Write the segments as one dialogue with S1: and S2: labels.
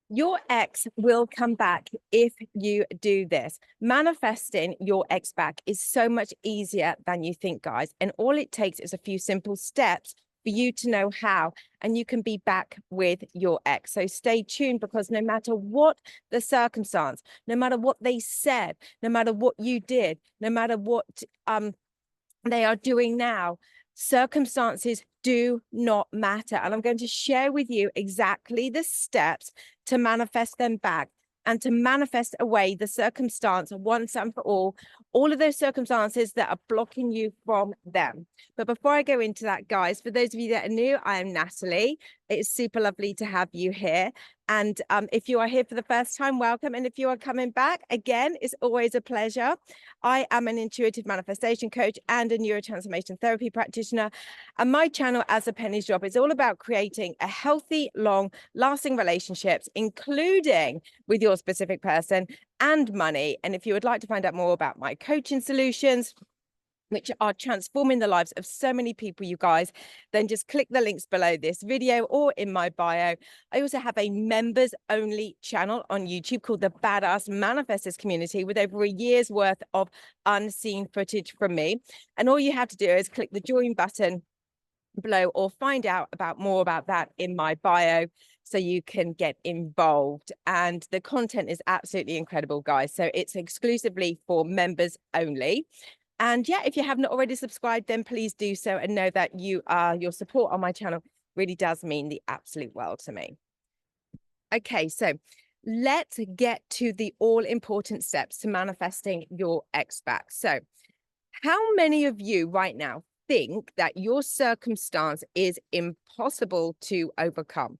S1: Your ex will come back if you do this. Manifesting your ex back is so much easier than you think, guys. And all it takes is a few simple steps for you to know how, and you can be back with your ex. So stay tuned, because no matter what the circumstance, no matter what they said, no matter what you did, no matter what they are doing now, circumstances do not matter. And I'm going to share with you exactly the steps to manifest them back and to manifest away the circumstance once and for all of those circumstances that are blocking you from them. But before I go into that, guys, for those of you that are new, I am Natalie. It's super lovely to have you here. And if you are here for the first time, welcome. And if you are coming back, again, it's always a pleasure. I am an intuitive manifestation coach and a neurotransformation therapy practitioner. And my channel, As a Penny's Job, is all about creating a healthy, long-lasting relationships, including with your specific person and money. And if you would like to find out more about my coaching solutions, which are transforming the lives of so many people, you guys, then just click the links below this video or in my bio. I also have a members only channel on YouTube called the Badass Manifestors Community, with over a year's worth of unseen footage from me. And all you have to do is click the join button below, or find out more about that in my bio, so you can get involved. And the content is absolutely incredible, guys. So it's exclusively for members only. And yeah, if you haven't already subscribed, then please do so, and know that your support on my channel really does mean the absolute world to me. Okay, so let's get to the all-important steps to manifesting your ex back. So how many of you right now think that your circumstance is impossible to overcome?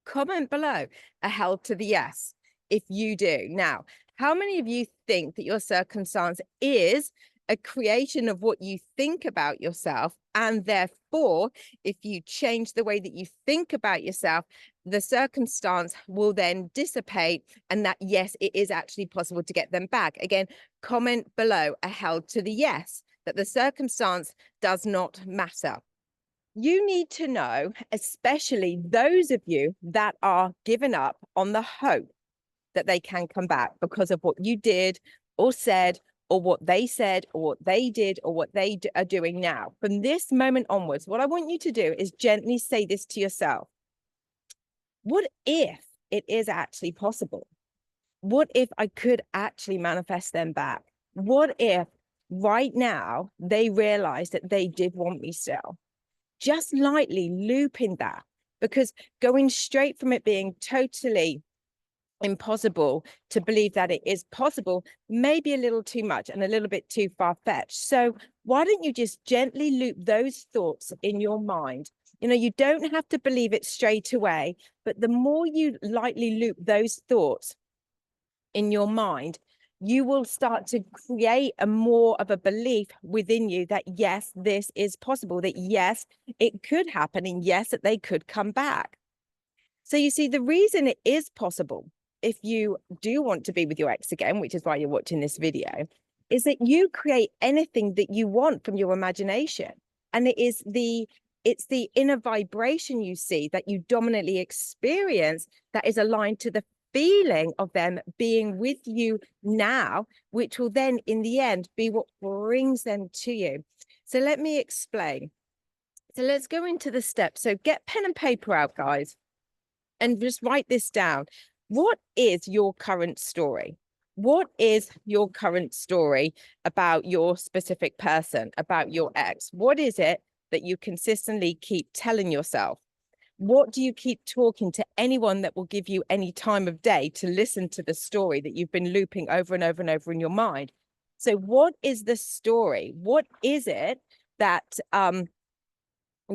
S1: Comment below a hell to the yes if you do. Now, how many of you think that your circumstance is a creation of what you think about yourself, and therefore, if you change the way that you think about yourself, the circumstance will then dissipate, and that, yes, it is actually possible to get them back? Again, comment below a hell to the yes, that the circumstance does not matter. You need to know, especially those of you that are giving up on the hope that they can come back because of what you did or said, or what they said, or what they did, or what they are doing now. From this moment onwards, what I want you to do is gently say this to yourself. What if it is actually possible? What if I could actually manifest them back? What if right now they realize that they did want me still? Just lightly looping that, because going straight from it being totally impossible to believe that it is possible may be a little too much and a little bit too far-fetched. So why don't you just gently loop those thoughts in your mind? You know, you don't have to believe it straight away, but the more you lightly loop those thoughts in your mind, you will start to create a more of a belief within you that, yes, this is possible, that yes, it could happen, and yes, that they could come back. So you see, the reason it is possible, if you do want to be with your ex again, which is why you're watching this video, is that you create anything that you want from your imagination. And it's the inner vibration you see, that you dominantly experience, that is aligned to the feeling of them being with you now, which will then in the end be what brings them to you. So let me explain. So let's go into the steps. So get pen and paper out, guys, and just write this down. What is your current story? What is your current story about your specific person, about your ex? What is it that you consistently keep telling yourself? What do you keep talking to anyone that will give you any time of day to listen to the story that you've been looping over and over and over in your mind? So what is the story? What is it that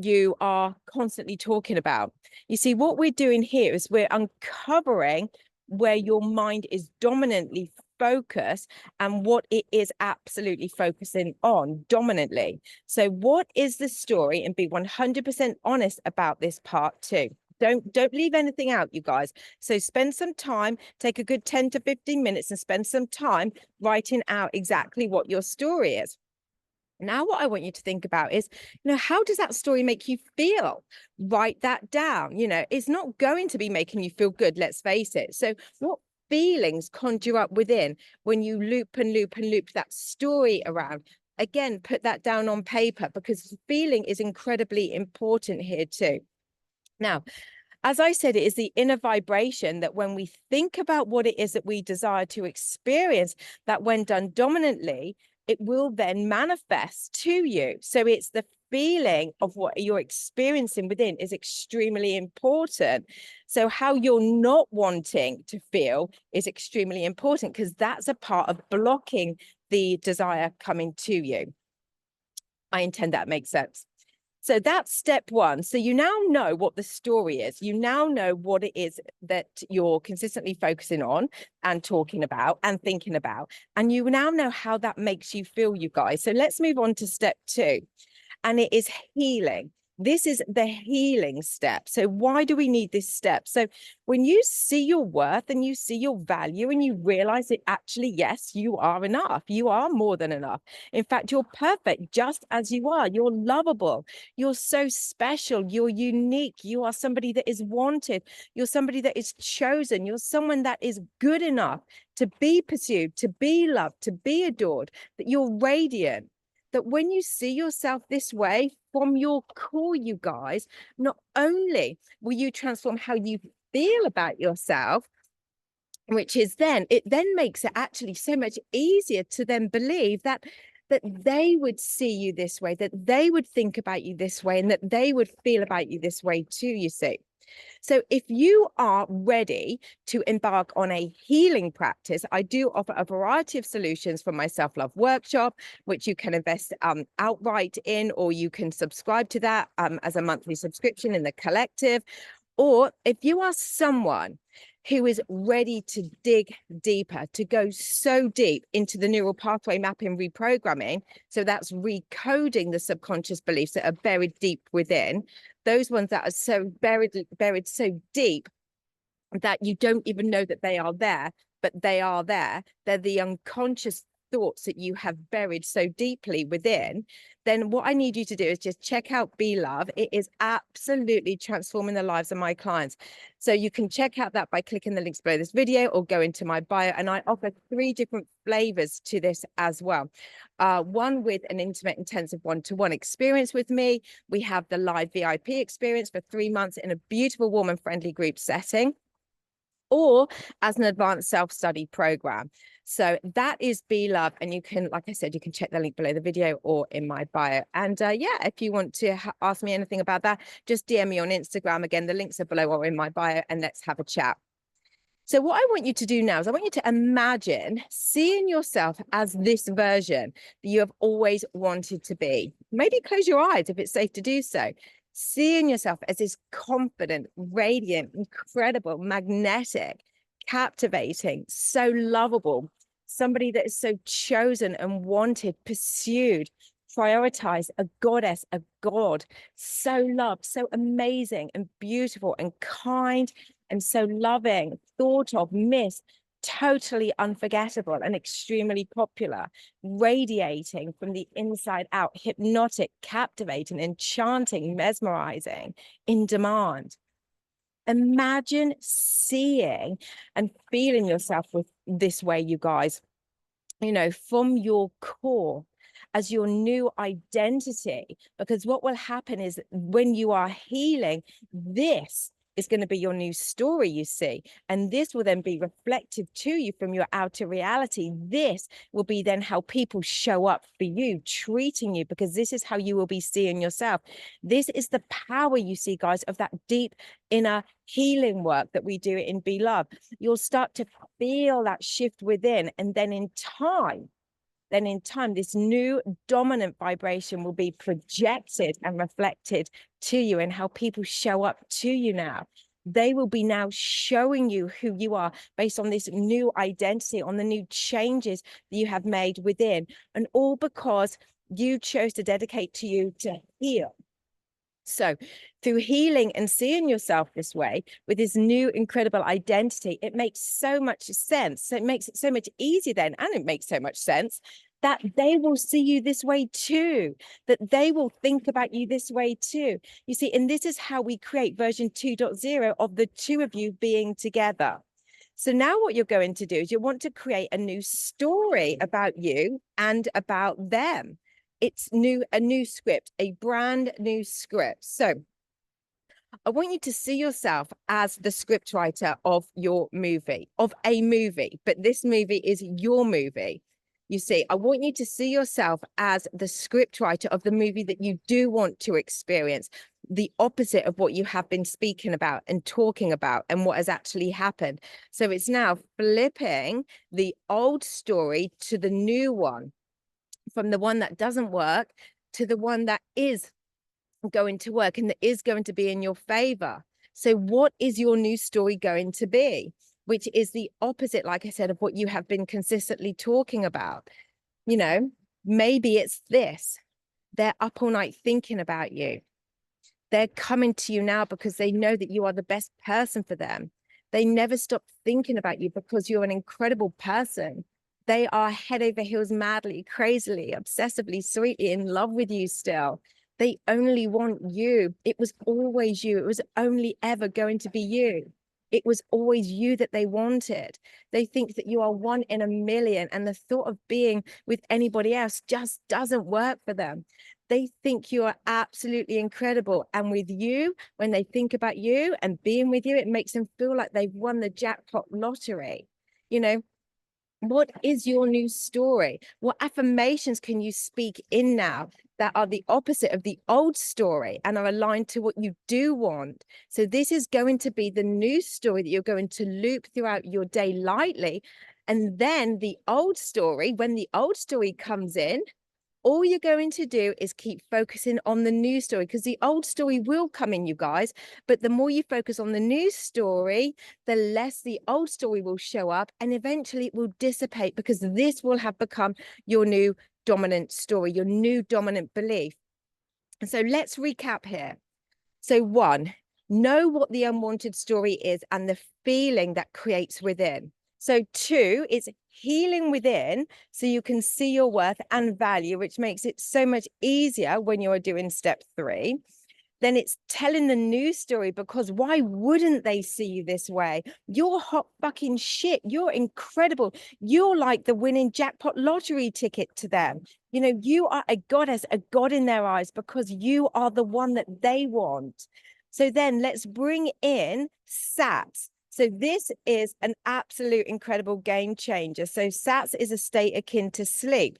S1: you are constantly talking about? You see, what we're doing here is we're uncovering where your mind is dominantly focused and what it is absolutely focusing on dominantly. So what is the story? And be 100% honest about this part too. Don't leave anything out, you guys. So spend some time, take a good 10 to 15 minutes and spend some time writing out exactly what your story is. Now, what I want you to think about is, how does that story make you feel? Write that down. It's not going to be making you feel good, let's face it. So what feelings conjure up within when you loop and loop and loop that story around? Again, put that down on paper, because feeling is incredibly important here too. Now, as I said, it is the inner vibration that when we think about what it is that we desire to experience, that when done dominantly, it will then manifest to you. So it's the feeling of what you're experiencing within is extremely important. So how you're not wanting to feel is extremely important, because that's a part of blocking the desire coming to you. I intend that makes sense. So that's step one. So you now know what the story is. You now know what it is that you're consistently focusing on and talking about and thinking about. And you now know how that makes you feel, you guys. So let's move on to step two. And it is healing. This is the healing step. So why do we need this step? So when you see your worth and you see your value and you realize that actually, yes, you are enough. You are more than enough. In fact, you're perfect just as you are. You're lovable. You're so special. You're unique. You are somebody that is wanted. You're somebody that is chosen. You're someone that is good enough to be pursued, to be loved, to be adored, that you're radiant. That when you see yourself this way from your core, you guys, not only will you transform how you feel about yourself, which is it then makes it actually so much easier to then believe that they would see you this way, that they would think about you this way, and that they would feel about you this way too, you see. So if you are ready to embark on a healing practice, I do offer a variety of solutions from my self-love workshop, which you can invest outright in, or you can subscribe to that as a monthly subscription in the collective. Or if you are someone who is ready to dig deeper, to go so deep into the neural pathway mapping reprogramming, so that's recoding the subconscious beliefs that are buried deep within, those ones that are so buried so deep that you don't even know that they are there, but they are there. They're the unconscious thoughts that you have buried so deeply within. Then what I need you to do is just check out Be Love. It is absolutely transforming the lives of my clients. So you can check out that by clicking the links below this video or go into my bio. And I offer 3 different flavors to this as well. One with an intimate, intensive one-to-one experience with me. We have the live VIP experience for 3 months in a beautiful, warm and friendly group setting, or as an advanced self-study program. So that is Be Love. And you can, like I said, you can check the link below the video or in my bio. And yeah, if you want to ask me anything about that, just DM me on Instagram. Again, the links are below or in my bio, and let's have a chat. So what I want you to do now is I want you to imagine seeing yourself as this version that you have always wanted to be. Maybe close your eyes if it's safe to do so. Seeing yourself as this confident, radiant, incredible, magnetic, captivating, so lovable, somebody that is so chosen and wanted, pursued, prioritized, a goddess, a god, so loved, so amazing and beautiful and kind and so loving, thought of, missed, totally unforgettable and extremely popular, radiating from the inside out, hypnotic, captivating, enchanting, mesmerizing, in demand. Imagine seeing and feeling yourself with this way, you guys, from your core as your new identity, because what will happen is when you are healing, this is going to be your new story, you see, and this will then be reflective to you from your outer reality. This will be then how people show up for you, treating you, because this is how you will be seeing yourself. This is the power, you see, guys, of that deep inner healing work that we do in Be Love. You'll start to feel that shift within, and then in time, this new dominant vibration will be projected and reflected to you in how people show up to you now. They will be now showing you who you are based on this new identity, on the new changes that you have made within, and all because you chose to dedicate to you to heal. So through healing and seeing yourself this way with this new incredible identity, it makes so much sense. So it makes it so much easier then, and it makes so much sense that they will see you this way too, that they will think about you this way too. You see, and this is how we create version 2.0 of the two of you being together. So now what you're going to do is you want to create a new story about you and about them. It's a new script, a brand new script. So I want you to see yourself as the scriptwriter of your movie, of a movie, but this movie is your movie. You see, I want you to see yourself as the scriptwriter of the movie that you do want to experience, the opposite of what you have been speaking about and talking about and what has actually happened. So it's now flipping the old story to the new one, from the one that doesn't work to the one that is going to work and that is going to be in your favor. So what is your new story going to be? Which is the opposite, like I said, of what you have been consistently talking about. You know, maybe it's this. They're up all night thinking about you. They're coming to you now because they know that you are the best person for them. They never stop thinking about you because you're an incredible person. They are head over heels, madly, crazily, obsessively, sweetly in love with you still. They only want you. It was always you. It was only ever going to be you. It was always you that they wanted. They think that you are one in a million, and the thought of being with anybody else just doesn't work for them. They think you are absolutely incredible. And with you, when they think about you and being with you, it makes them feel like they've won the jackpot lottery. You know, what is your new story? What affirmations can you speak in now that are the opposite of the old story and are aligned to what you do want? So this is going to be the new story that you're going to loop throughout your day lightly. And then the old story, when the old story comes in, all you're going to do is keep focusing on the new story, because the old story will come in, you guys. But the more you focus on the new story, the less the old story will show up, and eventually it will dissipate, because this will have become your new dominant story, your new dominant belief. And so let's recap here. So 1, know what the unwanted story is and the feeling that creates within. So 2, it's healing within so you can see your worth and value, which makes it so much easier when you're doing step 3. Then it's telling the new story, because why wouldn't they see you this way? You're hot fucking shit. You're incredible. You're like the winning jackpot lottery ticket to them. You know, you are a goddess, a god in their eyes, because you are the one that they want. So then let's bring in SATS. So this is an absolute incredible game changer. So SATS is a state akin to sleep.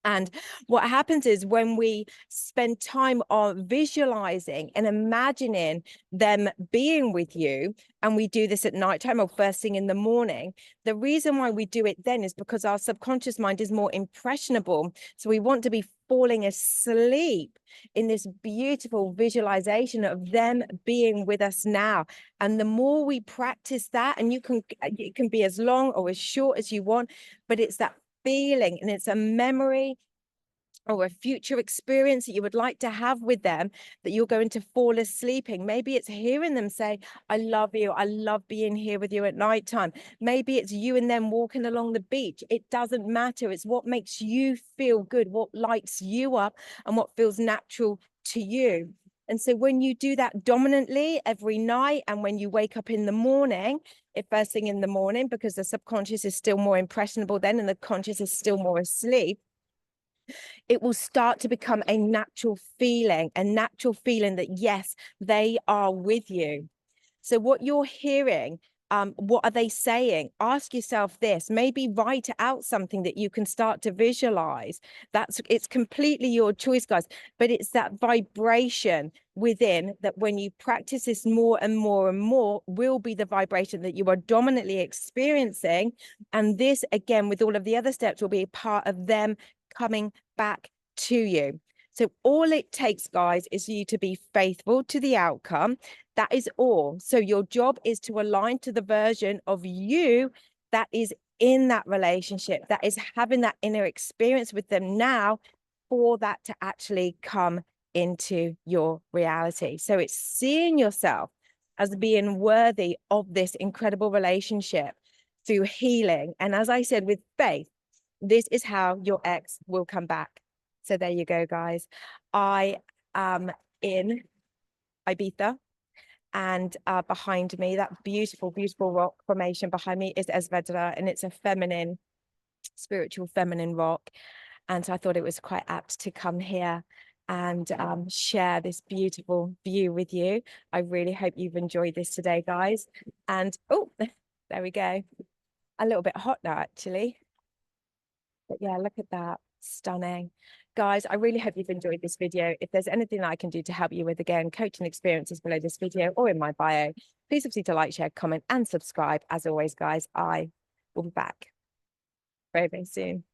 S1: And what happens is when we spend time on visualizing and imagining them being with you, and we do this at nighttime or first thing in the morning, the reason why we do it then is because our subconscious mind is more impressionable. So we want to be falling asleep in this beautiful visualization of them being with us now. And the more we practice that, and it can be as long or as short as you want, but it's that feeling, and it's a memory or a future experience that you would like to have with them that you're going to fall asleep in. Maybe it's hearing them say, I love you. I love being here with you at nighttime. Maybe it's you and them walking along the beach. It doesn't matter. It's what makes you feel good, what lights you up, and what feels natural to you. And so when you do that dominantly every night, and when you wake up in the morning, first thing in the morning, because the subconscious is still more impressionable then, and the conscious is still more asleep, it will start to become a natural feeling that, yes, they are with you. So what you're hearing, what are they saying? Ask yourself this. Maybe write out something that you can start to visualize. It's completely your choice, guys. But it's that vibration within that, when you practice this more and more and more, will be the vibration that you are dominantly experiencing. And this, again, with all of the other steps, will be a part of them coming back to you. So all it takes, guys, is you to be faithful to the outcome. That is all. So your job is to align to the version of you that is in that relationship, that is having that inner experience with them now, for that to actually come into your reality. So it's seeing yourself as being worthy of this incredible relationship through healing. And as I said, with faith, This is how your ex will come back. So there you go, guys. I am in Ibiza, and behind me, that beautiful, beautiful rock formation behind me is Esvedra, and it's a feminine, spiritual feminine rock. And so I thought it was quite apt to come here and share this beautiful view with you. I really hope you've enjoyed this today, guys. And oh, there we go. A little bit hot now, actually. But yeah, look at that. Stunning. Guys, I really hope you've enjoyed this video. If there's anything that I can do to help you with, again, coaching experiences below this video or in my bio, please obviously to like, share, comment, and subscribe. As always, guys, I will be back very, very soon.